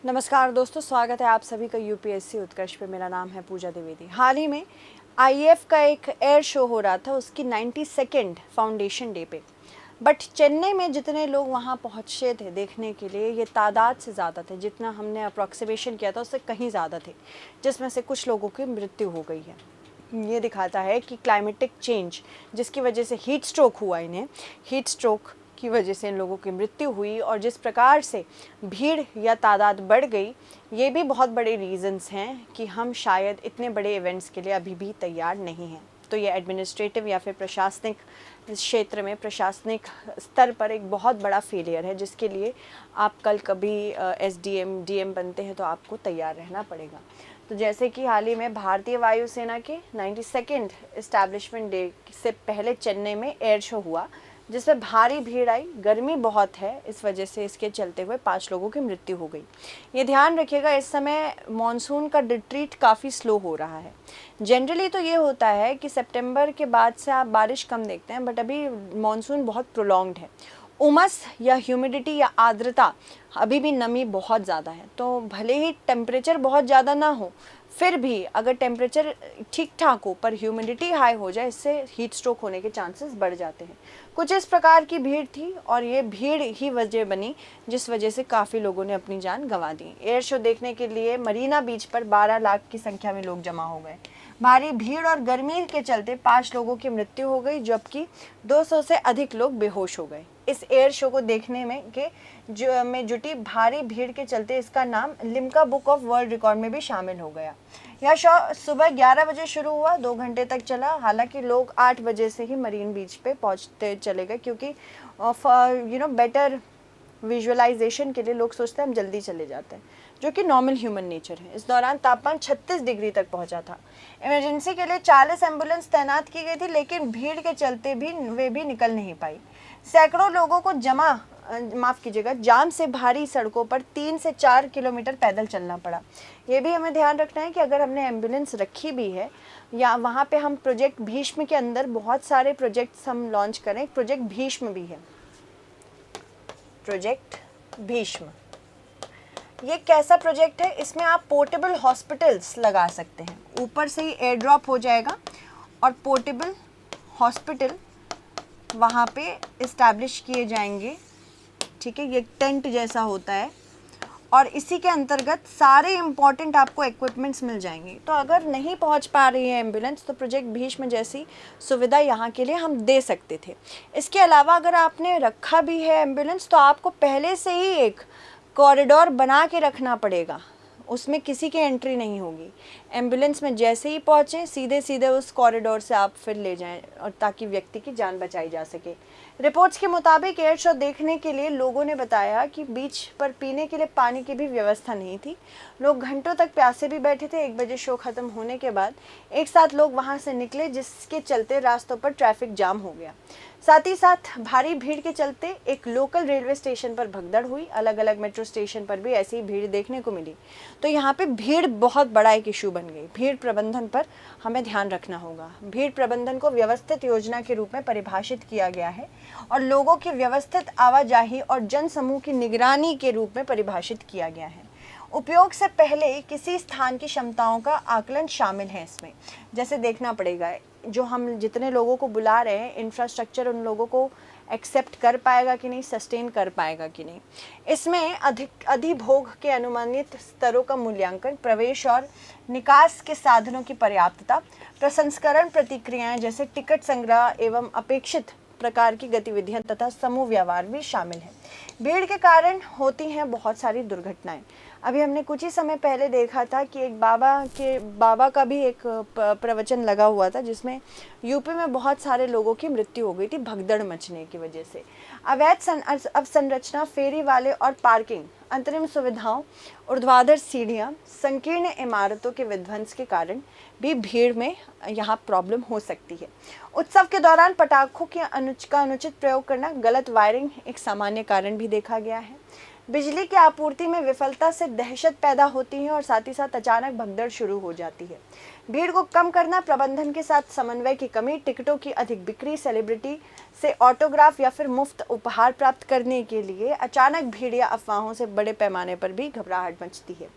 नमस्कार दोस्तों, स्वागत है आप सभी का यूपीएससी उत्कर्ष पे। मेरा नाम है पूजा द्विवेदी। हाल ही में आईएएफ का एक एयर शो हो रहा था, उसकी 92nd फाउंडेशन डे पे। बट चेन्नई में जितने लोग वहाँ पहुँचे थे देखने के लिए, ये तादाद से ज़्यादा थे। जितना हमने अप्रॉक्सीमेशन किया था उससे कहीं ज़्यादा थे, जिसमें से कुछ लोगों की मृत्यु हो गई है। ये दिखाता है कि क्लाइमेटिक चेंज जिसकी वजह से हीट स्ट्रोक हुआ, इन्हें हीट स्ट्रोक की वजह से इन लोगों की मृत्यु हुई, और जिस प्रकार से भीड़ या तादाद बढ़ गई, ये भी बहुत बड़े रीजंस हैं कि हम शायद इतने बड़े इवेंट्स के लिए अभी भी तैयार नहीं हैं। तो ये एडमिनिस्ट्रेटिव या फिर प्रशासनिक क्षेत्र में, प्रशासनिक स्तर पर एक बहुत बड़ा फेलियर है, जिसके लिए आप कल कभी एसडीएम डीएम बनते हैं तो आपको तैयार रहना पड़ेगा। तो जैसे कि हाल ही में भारतीय वायुसेना के 92nd इस्टेब्लिशमेंट डे से पहले चेन्नई में एयर शो हुआ, जिसमें भारी भीड़ आई। गर्मी बहुत है, इस वजह से इसके चलते हुए 5 लोगों की मृत्यु हो गई। ये ध्यान रखिएगा, इस समय मॉनसून का रिट्रीट काफ़ी स्लो हो रहा है। जनरली तो ये होता है कि सितंबर के बाद से आप बारिश कम देखते हैं, बट अभी मॉनसून बहुत प्रोलॉन्ग्ड है। उमस या ह्यूमिडिटी या आर्द्रता, अभी भी नमी बहुत ज़्यादा है। तो भले ही टेम्परेचर बहुत ज़्यादा ना हो, फिर भी अगर टेम्परेचर ठीक ठाक हो पर ह्यूमिडिटी हाई हो जाए, इससे हीट स्ट्रोक होने के चांसेस बढ़ जाते हैं। कुछ इस प्रकार की भीड़ थी, और ये भीड़ ही वजह बनी जिस वजह से काफ़ी लोगों ने अपनी जान गंवा दी। एयर शो देखने के लिए मरीना बीच पर 12 लाख की संख्या में लोग जमा हो गए। भारी भीड़ और गर्मी के चलते 5 लोगों की मृत्यु हो गई, जबकि 200 से अधिक लोग बेहोश हो गए। इस एयर शो को देखने में जुटी भारी भीड़ के चलते इसका नाम Limca book of world record में भी शामिल हो गया। यह शो सुबह 11 बजे शुरू हुआ, 2 घंटे तक चला। हालांकि लोग 8 बजे से ही मरीन बीच पे पहुंचते चले गए, क्योंकि बेटर विजुअलाइजेशन के लिए लोग सोचते हैं हम जल्दी चले जाते हैं, जो कि नॉर्मल ह्यूमन नेचर है। इस दौरान तापमान 36 डिग्री तक पहुंचा था। इमरजेंसी के लिए 40 एम्बुलेंस तैनात की गई थी, लेकिन भीड़ के चलते भी वे भी निकल नहीं पाई। सैकड़ों लोगों को जाम से भारी सड़कों पर 3 से 4 किलोमीटर पैदल चलना पड़ा। ये भी हमें ध्यान रखना है कि अगर हमने एम्बुलेंस रखी भी है, या वहाँ पे हम प्रोजेक्ट भीष्म के अंदर बहुत सारे प्रोजेक्ट्स हम लॉन्च करें, प्रोजेक्ट भीष्म भी है। प्रोजेक्ट भीष्म ये कैसा प्रोजेक्ट है? इसमें आप पोर्टेबल हॉस्पिटल्स लगा सकते हैं। ऊपर से ही एयर ड्रॉप हो जाएगा और पोर्टेबल हॉस्पिटल वहाँ पे इस्टेब्लिश किए जाएंगे। ठीक है, ये टेंट जैसा होता है, और इसी के अंतर्गत सारे इम्पॉर्टेंट आपको इक्विपमेंट्स मिल जाएंगे। तो अगर नहीं पहुंच पा रही है एम्बुलेंस, तो प्रोजेक्ट भीष्म जैसी सुविधा यहाँ के लिए हम दे सकते थे। इसके अलावा अगर आपने रखा भी है एम्बुलेंस, तो आपको पहले से ही एक कॉरिडोर बना के रखना पड़ेगा, उसमें किसी की एंट्री नहीं होगी। एम्बुलेंस में जैसे ही पहुँचें, सीधे सीधे उस कॉरिडोर से आप फिर ले जाएं, और ताकि व्यक्ति की जान बचाई जा सके। रिपोर्ट्स के मुताबिक एयर शो देखने के लिए लोगों ने बताया कि बीच पर पीने के लिए पानी की भी व्यवस्था नहीं थी। लोग घंटों तक प्यासे भी बैठे थे। 1 बजे शो ख़त्म होने के बाद एक साथ लोग वहां से निकले, जिसके चलते रास्तों पर ट्रैफिक जाम हो गया। साथ ही साथ भारी भीड़ के चलते एक लोकल रेलवे स्टेशन पर भगदड़ हुई। अलग अलग मेट्रो स्टेशन पर भी ऐसी भीड़ देखने को मिली। तो यहाँ पे भीड़ बहुत बड़ा एक इशू बन गई। भीड़ प्रबंधन पर हमें ध्यान रखना होगा। भीड़ प्रबंधन को व्यवस्थित योजना के रूप में परिभाषित किया गया है, और लोगों की व्यवस्थित आवाजाही और जन समूह की निगरानी के रूप में परिभाषित किया गया है। उपयोग से पहले किसी स्थान की क्षमताओं का आकलन शामिल है इसमें। जैसे देखना पड़ेगा जो हम जितने लोगों को बुला रहे हैं, इंफ्रास्ट्रक्चर उन लोगों को एक्सेप्ट कर पाएगा कि नहीं, सस्टेन कर पाएगा कि नहीं। इसमें अधिभोग के अनुमानित स्तरों का मूल्यांकन, प्रवेश और निकास के साधनों की पर्याप्तता, प्रसंस्करण प्रतिक्रियाएं जैसे टिकट संग्रह एवं अपेक्षित प्रकार की गतिविधियां तथा समूह व्यवहार भी शामिल है। भीड़ के कारण होती हैं बहुत सारी दुर्घटनाएं। अभी हमने कुछ ही समय पहले देखा था कि एक बाबा का भी एक प्रवचन लगा हुआ था, जिसमें यूपी में बहुत सारे लोगों की मृत्यु हो गई थी भगदड़ मचने की वजह से। अवैध अवसंरचना, फेरी वाले और पार्किंग, अंतरिम सुविधाओं, ऊर्ध्वाधर सीढ़ियाँ, संकीर्ण इमारतों के विध्वंस के कारण भी भीड़ में यहाँ प्रॉब्लम हो सकती है। उत्सव के दौरान पटाखों का अनुचित प्रयोग करना, गलत वायरिंग एक सामान्य कारण भी देखा गया है। बिजली की आपूर्ति में विफलता से दहशत पैदा होती है और साथ ही साथ अचानक भगदड़ शुरू हो जाती है। भीड़ को कम करना, प्रबंधन के साथ समन्वय की कमी, टिकटों की अधिक बिक्री, सेलिब्रिटी से ऑटोग्राफ या फिर मुफ्त उपहार प्राप्त करने के लिए अचानक भीड़ या अफवाहों से बड़े पैमाने पर भी घबराहट मचती है।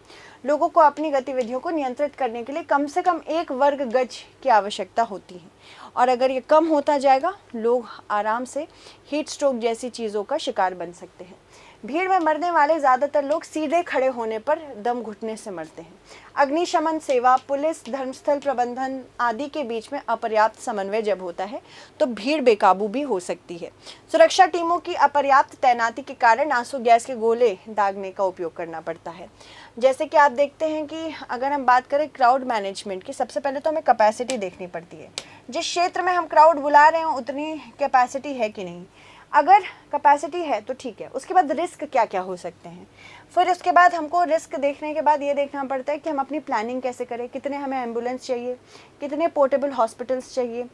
लोगों को अपनी गतिविधियों को नियंत्रित करने के लिए कम से कम 1 वर्ग गज की आवश्यकता होती है और अगर ये कम होता जाएगा, लोग आराम से हीट स्ट्रोक जैसी चीज़ों का शिकार बन सकते हैं। भीड़ में मरने वाले ज़्यादातर लोग सीधे खड़े होने पर दम घुटने से मरते हैं। अग्निशमन सेवा, पुलिस, धर्मस्थल प्रबंधन आदि के बीच में अपर्याप्त समन्वय जब होता है तो भीड़ बेकाबू भी हो सकती है। सुरक्षा टीमों की अपर्याप्त तैनाती के कारण आंसू गैस के गोले दागने का उपयोग करना पड़ता है। जैसे कि आप देखते हैं कि अगर हम बात करें क्राउड मैनेजमेंट की, सबसे पहले तो हमें कैपेसिटी देखनी पड़ती है। जिस क्षेत्र में हम क्राउड बुला रहे हैं उतनी कैपेसिटी है कि नहीं। अगर कैपेसिटी है तो ठीक है। उसके बाद रिस्क क्या क्या हो सकते हैं, फिर उसके बाद हमको रिस्क देखने के बाद ये देखना पड़ता है कि हम अपनी प्लानिंग कैसे करें, कितने हमें एम्बुलेंस चाहिए, कितने पोर्टेबल हॉस्पिटल्स चाहिए,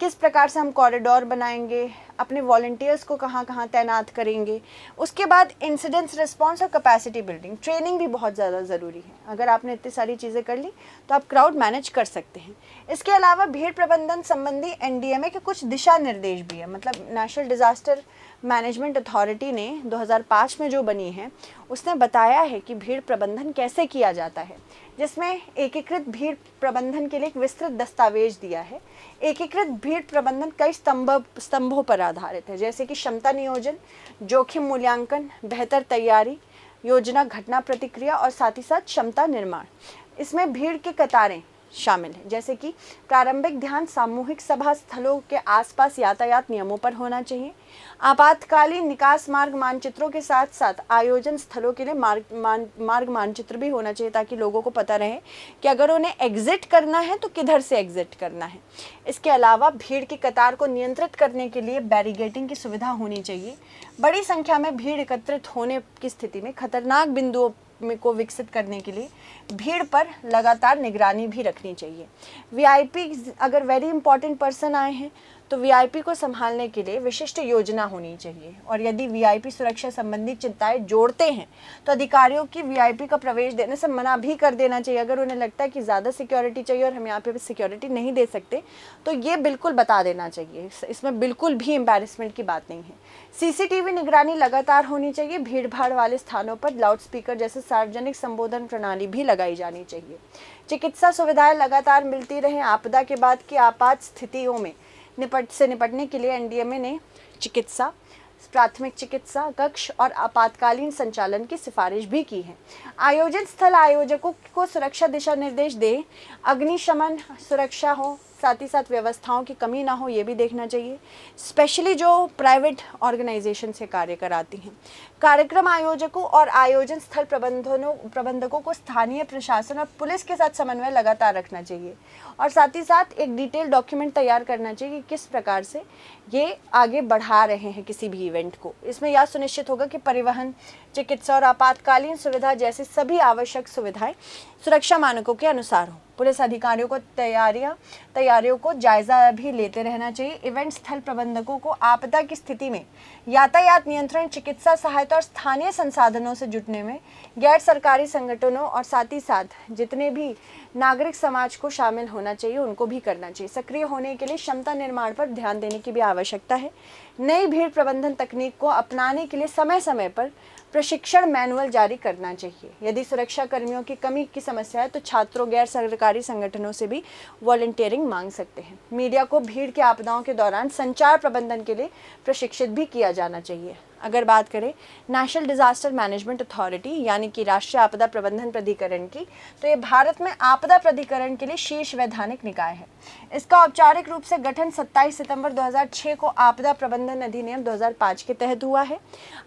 किस प्रकार से हम कॉरिडोर बनाएंगे, अपने वॉलंटियर्स को कहाँ कहाँ तैनात करेंगे। उसके बाद इंसिडेंट्स रिस्पॉन्स और कैपेसिटी बिल्डिंग, ट्रेनिंग भी बहुत ज़्यादा ज़रूरी है। अगर आपने इतनी सारी चीज़ें कर ली तो आप क्राउड मैनेज कर सकते हैं। इसके अलावा भीड़ प्रबंधन संबंधी एनडीएमए के कुछ दिशा निर्देश भी है, मतलब नेशनल डिज़ास्टर मैनेजमेंट अथॉरिटी ने 2005 में जो बनी है उसने बताया है कि भीड़ प्रबंधन कैसे किया जाता है, जिसमें एकीकृत भीड़ प्रबंधन के लिए एक विस्तृत दस्तावेज दिया है। एकीकृत भीड़ प्रबंधन कई स्तंभों पर आधारित है, जैसे कि क्षमता नियोजन, जोखिम मूल्यांकन, बेहतर तैयारी, योजना, घटना प्रतिक्रिया और साथ ही साथ क्षमता निर्माण। इसमें भीड़ की कतारें शामिल हैं, जैसे कि प्रारंभिक ध्यान सामूहिक सभा स्थलों के आसपास यातायात नियमों पर होना चाहिए। आपातकालीन निकास मार्ग मानचित्रों के साथ साथ आयोजन स्थलों के लिए मार्ग मानचित्र भी होना चाहिए, ताकि लोगों को पता रहे कि अगर उन्हें एग्जिट करना है तो किधर से एग्जिट करना है। इसके अलावा भीड़ की कतार को नियंत्रित करने के लिए बैरिगेटिंग की सुविधा होनी चाहिए। बड़ी संख्या में भीड़ एकत्रित होने की स्थिति में खतरनाक बिंदुओं को विकसित करने के लिए भीड़ पर लगातार निगरानी भी रखनी चाहिए। वीआईपी, अगर वेरी इंपॉर्टेंट पर्सन आए हैं तो वीआईपी को संभालने के लिए विशिष्ट योजना होनी चाहिए और यदि वीआईपी सुरक्षा संबंधी चिंताएं जोड़ते हैं तो अधिकारियों की वीआईपी का प्रवेश देने से मना भी कर देना चाहिए। अगर उन्हें लगता है कि ज़्यादा सिक्योरिटी चाहिए और हम यहाँ पे सिक्योरिटी नहीं दे सकते तो ये बिल्कुल बता देना चाहिए। इसमें बिल्कुल भी एम्बैरेसमेंट की बात नहीं है। सीसीटीवी निगरानी लगातार होनी चाहिए। भीड़ भाड़ वाले स्थानों पर लाउड स्पीकर जैसे सार्वजनिक संबोधन प्रणाली भी लगाई जानी चाहिए। चिकित्सा सुविधाएं लगातार मिलती रहें। आपदा के बाद की आपात स्थितियों में निपटने के लिए एनडीएमए ने चिकित्सा, प्राथमिक चिकित्सा कक्ष और आपातकालीन संचालन की सिफारिश भी की है। आयोजन स्थल आयोजकों को सुरक्षा दिशा निर्देश दे, अग्निशमन सुरक्षा हो, साथ ही साथ व्यवस्थाओं की कमी ना हो, ये भी देखना चाहिए। स्पेशली जो प्राइवेट ऑर्गेनाइजेशन से कार्य कराती हैं, कार्यक्रम आयोजकों और आयोजन स्थल प्रबंधकों को स्थानीय प्रशासन और पुलिस के साथ समन्वय लगातार रखना चाहिए और साथ ही साथ एक डिटेल डॉक्यूमेंट तैयार करना चाहिए कि किस प्रकार से ये आगे बढ़ा रहे हैं किसी भी इवेंट को। इसमें यह सुनिश्चित होगा कि परिवहन, चिकित्सा और आपातकालीन सुविधा जैसी सभी आवश्यक सुविधाएं सुरक्षा मानकों के अनुसार हो। पुलिस अधिकारियों को तैयारियों को जायजा भी लेते रहना चाहिए। इवेंट स्थल प्रबंधकों को आपदा की स्थिति में यातायात नियंत्रण, चिकित्सा सहायता और स्थानीय संसाधनों से जुटने में गैर सरकारी संगठनों और साथ ही साथ जितने भी नागरिक समाज को शामिल होना चाहिए उनको भी करना चाहिए। सक्रिय होने के लिए क्षमता निर्माण पर ध्यान देने की भी आवश्यकता है। नई भीड़ प्रबंधन तकनीक को अपनाने के लिए समय समय पर प्रशिक्षण मैनुअल जारी करना चाहिए। यदि सुरक्षा कर्मियों की कमी की समस्या है तो छात्रों, गैर सरकारी संगठनों से भी वॉलंटियरिंग मांग सकते हैं। मीडिया को भीड़ की आपदाओं के दौरान संचार प्रबंधन के लिए प्रशिक्षित भी किया जाना चाहिए। अगर बात करें नेशनल डिजास्टर मैनेजमेंट अथॉरिटी यानी कि राष्ट्रीय आपदा प्रबंधन प्राधिकरण की, तो ये भारत में आपदा प्राधिकरण के लिए शीर्ष वैधानिक निकाय है। इसका औपचारिक रूप से गठन 27 सितंबर 2006 को आपदा प्रबंधन अधिनियम 2005 के तहत हुआ है।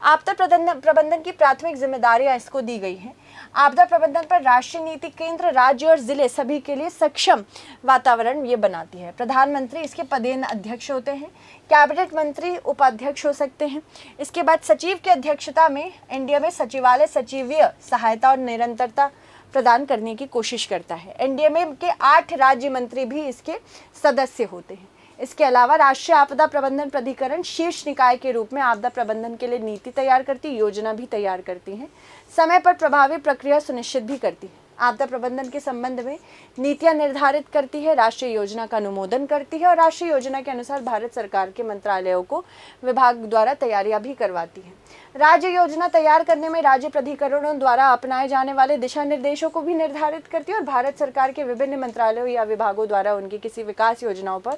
आपदा प्रबंधन की प्राथमिक जिम्मेदारियां इसको दी गई हैं। आपदा प्रबंधन पर राष्ट्रीय नीति केंद्र, राज्य और जिले सभी के लिए सक्षम वातावरण ये बनाती है। प्रधानमंत्री इसके पदेन अध्यक्ष होते हैं। कैबिनेट मंत्री उपाध्यक्ष हो सकते हैं। इसके बाद सचिव की अध्यक्षता में एनडीएमए सचिवालय सचिवीय सहायता और निरंतरता प्रदान करने की कोशिश करता है। एनडीएमए के 8 राज्य मंत्री भी इसके सदस्य होते हैं। इसके अलावा राष्ट्रीय आपदा प्रबंधन प्राधिकरण शीर्ष निकाय के रूप में आपदा प्रबंधन के लिए नीति तैयार करती, योजना भी तैयार करती है, समय पर प्रभावी प्रक्रिया सुनिश्चित भी करती है, आपदा प्रबंधन के संबंध में नीतियां निर्धारित करती है, राष्ट्रीय योजना का अनुमोदन करती है और राष्ट्रीय योजना के अनुसार भारत सरकार के मंत्रालयों को विभाग द्वारा तैयारियां भी करवाती है। राज्य योजना तैयार करने में राज्य प्राधिकरणों द्वारा अपनाए जाने वाले दिशा निर्देशों को भी निर्धारित करती है और भारत सरकार के विभिन्न मंत्रालयों या विभागों द्वारा उनकी किसी विकास योजनाओं पर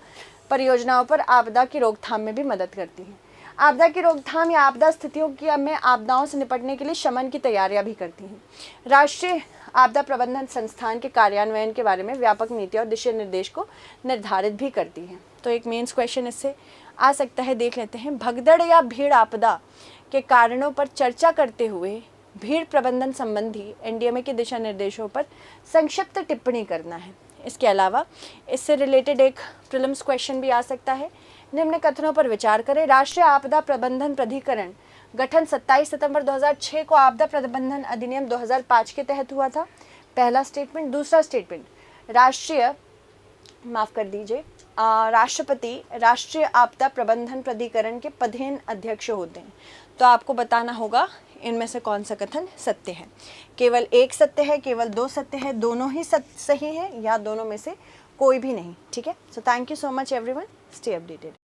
परियोजनाओं पर आपदा की रोकथाम में भी मदद करती है। आपदा की रोकथाम या आपदा स्थितियों की में आपदाओं से निपटने के लिए शमन की तैयारियां भी करती हैं। राष्ट्रीय आपदा प्रबंधन संस्थान के कार्यान्वयन के बारे में व्यापक नीति और दिशा निर्देश को निर्धारित भी करती है। तो एक मेंस क्वेश्चन इससे आ सकता है, देख लेते हैं। भगदड़ या भीड़ आपदा के कारणों पर चर्चा करते हुए भीड़ प्रबंधन संबंधी एनडीएमए के दिशा निर्देशों पर संक्षिप्त टिप्पणी करना है। इसके अलावा इससे रिलेटेड एक प्रीलिम्स क्वेश्चन भी आ सकता है। निम्न कथनों पर विचार करें। राष्ट्रीय आपदा प्रबंधन प्राधिकरण गठन 27 सितंबर 2006 को आपदा प्रबंधन अधिनियम 2005 के तहत हुआ था। पहला स्टेटमेंट। दूसरा स्टेटमेंट, राष्ट्रपति राष्ट्रीय आपदा प्रबंधन प्राधिकरण के पदेन अध्यक्ष होते हैं। तो आपको बताना होगा इनमें से कौन सा कथन सत्य है। केवल एक सत्य है, केवल दो सत्य है, दोनों ही सही है या दोनों में से कोई भी नहीं। ठीक है। So thank you so much everyone, stay updated.